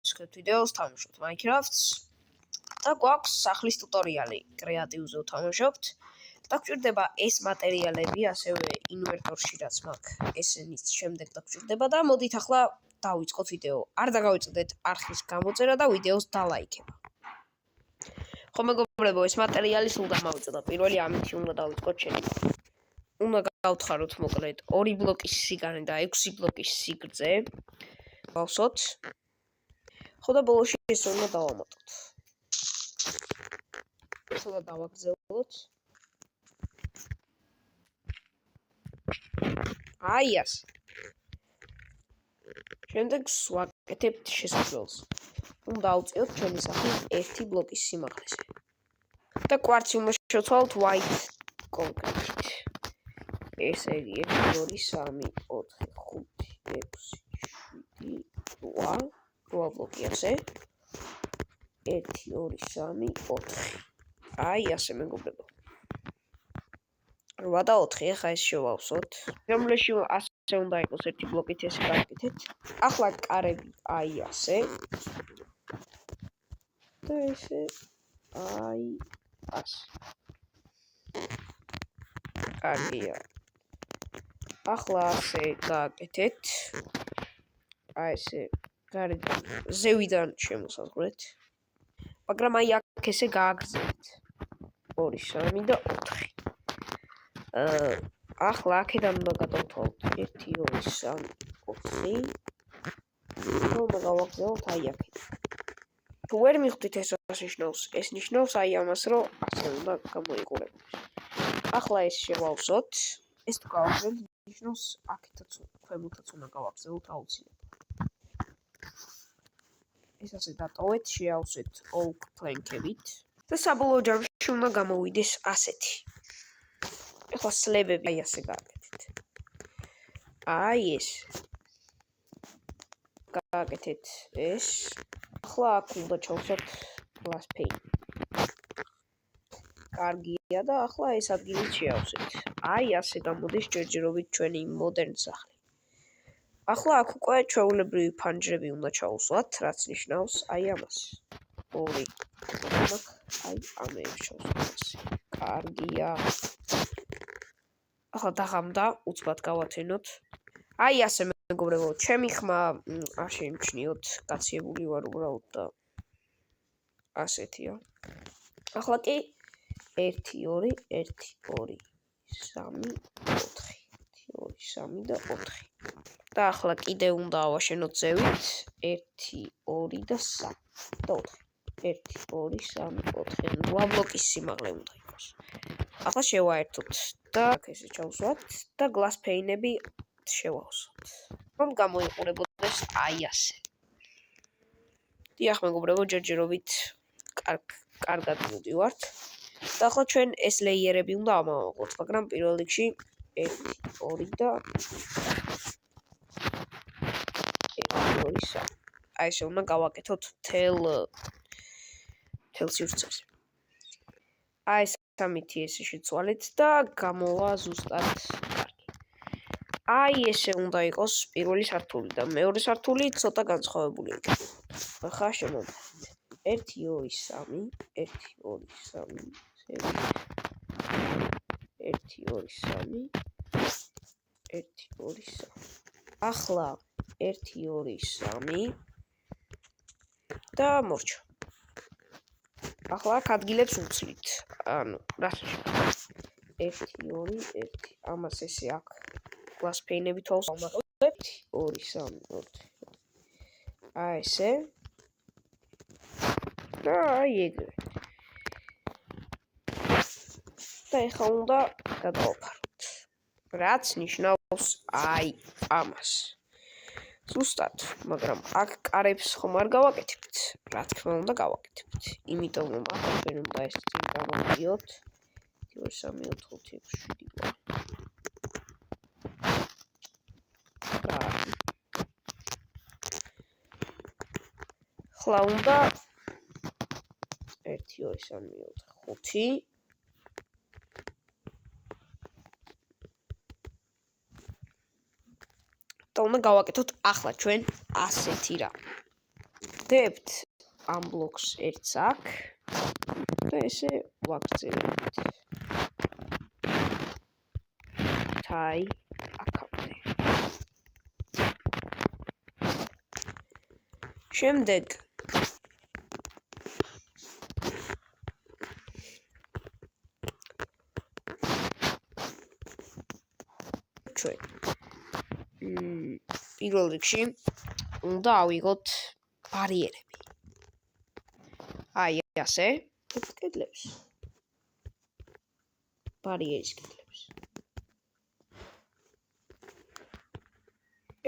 მოვისხებთ ვიდეოს, თამაშობთ Minecraft-ს და გვაქვს სახლის ტუტორიალი, კრეატივზე ვთამაშობთ და გვჭირდება ეს მატერიალები, ასევე ინვერტორში რაც მაქვს, ესენიც შემდეგ დაგჭირდება და მოდით ახლა დავიწყოთ ვიდეო. არ დაგავიწყდეთ არხის გამოწერა და ვიდეოს დალაიქება. ხო მეგობრებო, ეს მატერიალი სულ დამავიწყდა. პირველი ამით უნდა დავიწყოთ შექმნა. უნდა გავთხაროთ მოკლედ 2 ბლოკის სიგანე და 6 ბლოკის სიგრძე. გავსოთ. ხო და ბოლოში ეს უნდა დავამატოთ. ახლა დავაგრძელოთ. აი ასე. შემდეგ ვაკეთებთ შესაძლოა. უნდა დავწიოთ ჩვენი სახლის 1 ბლოკის სიმაღლეზე. და კვარცი უნდა შევცვალოთ white კონკრეტით. ესე იგი 1 2 3 4 5 6 7 8 ბლოკი ასე. 1 2 3 4. აი ასე მეგობრებო. 8 და 4 ახლა ეს შევავსოთ. რომლეში ასე უნდა იყოს 1 ბლოკით ესე გავაკეთეთ. ახლა კარები აი ასე. და ესე აი ასე. კარგია. ახლა ასე გააკეთეთ. აი ესე გარედან ზევიდან შემოსაზღვრეთ. მაგრამ აი აქ ესე გააგრძელეთ. 2 3 და 4. ახლა აქედან უნდა გადავთვალოთ 1 2 3 4. უნდა გავაგრძელოთ აი აქედან. თუ ვერ მიხვდით ეს რას ნიშნავს? ეს ნიშნავს აი ამას, რომ ასე უნდა გამოიყურებოდეს. ახლა ეს შევავსოთ. ეს თუ გავაგრძელოთ, ნიშნავს აქეთაც ქვემოთაც უნდა გავაგრძელოთ აუცილებლად. ეს ასე დატოვეთ, შეავსეთ oak plank-ებით და საბოლოო ჯამში უნდა გამოვიდეს ასეთი. ახლა სლებები აი ასე გააკეთეთ. აი ეს. გააკეთეთ ეს. ახლა აქ უნდა ჩავსოთ glass pane. კარგია და ახლა ეს ადგილით შეავსეთ. აი ასე გამოდის ჯერჯერობით ჩვენი modern სახლი. ახლა აქ უკვე ჩვეულებრივი ფანჯრები უნდა ჩაუსვათ, რაც ნიშნავს აი ამას. 2. აი ამებს ჩავსვათ. კარგია. ახლა დაღამდა, უცბად გავათენოთ. აი ასე მეგობრებო, ჩემი ხმა არ შეიმჩნიოთ, გაციებული ვარ უბრალოდ და ასეთია. ახლა კი 1 2 1 2 3 4. 1 2 3 და 4. და ახლა კიდე უნდა ავაშენოთ ზევით 1 2 და 3 და 4. 1 2 3 4. 8 ბლოკის სიმაღლე უნდა იყოს. ახლა შევაერთოთ და ესე ჩავსვათ და glass pane-ები შევავსოთ. რომ გამოიყურებოდეს აი ასე. დიახ მეგობრებო, ჯერჯერობით კარგად მივდივართ. და ახლა ჩვენ ეს ლეიერები უნდა ამოვაყოთ, მაგრამ პირველ რიგში 1 2 და 1 2 3. აი ესე უნდა გავაკეთოთ მთელ სივრცეზე. აი ეს სამითი ესე შეცვალეთ და გამოვა ზუსტად კარგი. აი ესე უნდა იყოს პირველი სართული და მეორე სართული ცოტა განსხვავებული იქნება. ახლა შემოვიდეთ. 1 2 3 1 2 3 1 2 3 1 2 3. ახლა 1 2 3 და მორჩა. ახლა აქ ადგილებს უცლით. ანუ რას 1 2 1. ამას ესე აქ glass pane-ები თვალსავმატებთ. 2 3 4. აი ესე. და აი ეგრე. და ეხლა უნდა გადავაფაროთ. რაც ნიშნავს აი ამას. ზუსტად, მაგრამ აქ კარებს ხომ არ გავაკეთებთ? რა თქმა უნდა გავაკეთებთ. იმიტომ რომ აქ ჩვენ უნდა ეს წინ გამოვიდიოთ. 1 2 3 4 5 6 7. ახლა უნდა 1 2 3 4 5. და უნდა გავაკეთოთ ახლა ჩვენ ასეთი რა. ვხდებთ ამ ბლოკს ერთს აქ და ესე ვაგრძელებთ. თაი აქამდე. შემდეგ ჩვენ პირველ რიგში უნდა ავიღოთ ბარიერები. აი ასე კედლებს. ბარიერის კედლებს.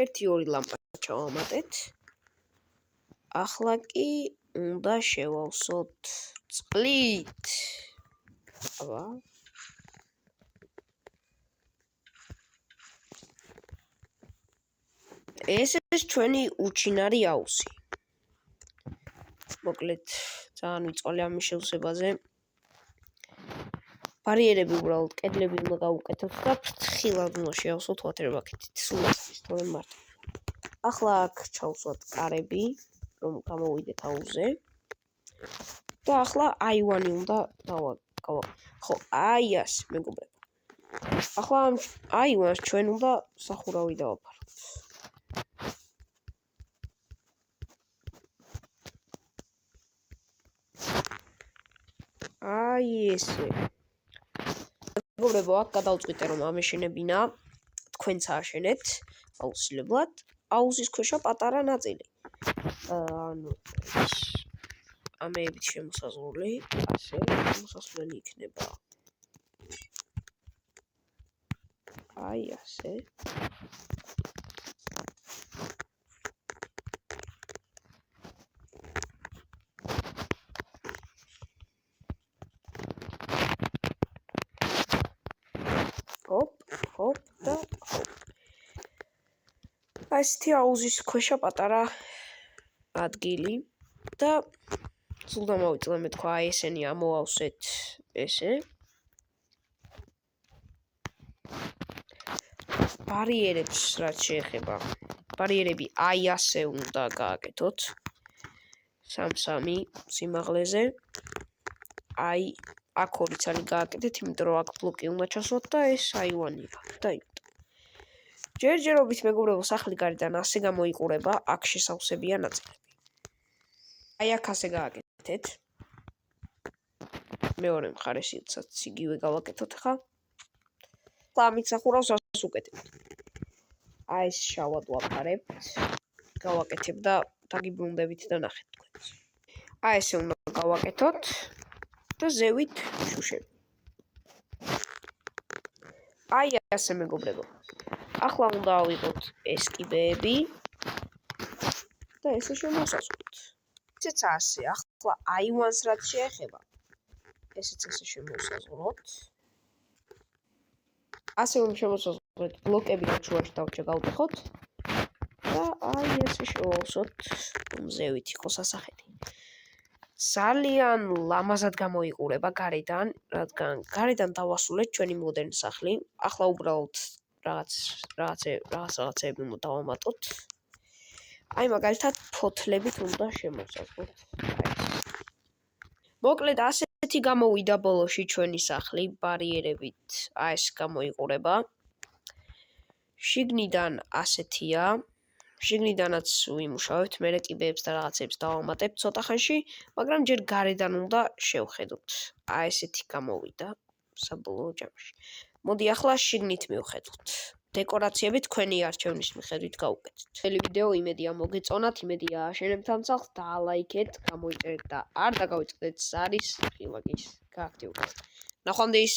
1-2 ლამპა ჩავამატეთ. ახლა კი უნდა შევავსოთ წყლით. აბა ეს ჩვენი უჩინარი აუზი. მოკლედ ძალიან ვიწყვალე ამის შევსებაზე. ბარიერები უბრალოდ კედლები უნდა გავუკეთოთ და ფრთხილად უნდა შევავსოთ ვატერბაქეთით. სულ ის თორემ მარტო. ახლა აქ ჩავსვათ კარები, რომ გამოვიდეთ აუზზე. და ახლა აივანი უნდა ხო, აი ასე, მეგობრებო. ახლა აივანს ჩვენ უნდა სახურავი დავაფაროთ. აი ესე. მეგობრებო, აქ გადავწყვიტე რომ ამეშენებინა, თქვენც ააშენეთ აუცილებლად. აუზის ქვეშა პატარა ნაწილი. ანუ ამეებით შემოსაზღვრული, ასე შემოსასვლელი იქნება. აი ასე. ჰოპ და ჰოპ. ასეთი აუზის ქვეშა პატარა ადგილი და სულ დამოვიწყდა მე თქვა აი ესენი ამოვავსეთ ესე. ბარიერებს რაც შეეხება. ბარიერები აი ასე უნდა გააკეთოთ. 3-3 სიმაღლეზე. აი აქ 2 ცალი გააკეთეთ, იმიტომ რომ აქ ბლოკი უნდა ჩასვათ და ეს აივანია. დაიბადა. ჯერჯერობით მეგობრებო, სახლი გარედან ასე გამოიყურება, აქ შესავსებია ნაწილები. აი აქ ასე გააკეთეთ. მეორე მხარესაც იგივე გავაკეთოთ ხა. და ამით სახურავს ას უკეთებთ. აი ეს შავად ვაფარებთ. გავაკეთებ და დაგიბრუნდებით და ნახეთ თქვენც. აი ესე უნდა გავაკეთოთ და ზევით შუშები. აი ასე მეგობრებო. ახლა უნდა ავიღოთ ეს კიბეები და ესე შემოსაზღვროთ. ესეც ასე, ახლა აივანს რაც შეეხება. ესეც ესე შემოსაზღვროთ. ასე რომ შემოსაზღვრეთ, ბლოკები და შუაში დავჭე გავტეხოთ და აი ესე შევავსოთ, რომ ზევით იყოს ასახეთი. ძალიან ლამაზად გამოიყურება გარედან, რადგან გარედან დავასრულეთ ჩვენი მოდერნ სახლი. ახლა უბრალოდ რაღაცეები უნდა დავამატოთ. აი მაგალითად ფოთლებით უნდა შემოსაზღვროთ. მოკლედ ასეთი გამოვიდა ბოლოში ჩვენი სახლი, ბარიერებით აი ეს გამოიყურება. შიგნიდან ასეთია. შიგნიდანაც ვიმუშავებთ, მე კიბეებს და რაღაცებს დავამატებ ცოტა ხანში, მაგრამ ჯერ გარედან უნდა შევხედოთ. აი ესეთი გამოვიდა საბოლოო ჯამში. მოდი ახლა შიგნით მივხედოთ. დეკორაციები თქვენი არჩევნის მიხედვით გავუკეთეთ. მთელი ვიდეო იმედია მოგეწონათ, იმედია ააშენებთ ამ სახლს, დაალაიქეთ, გამოიწერეთ და არ დაგავიწყდეთ ზარის ღილაკის გააქტიურებას. ნახვამდის.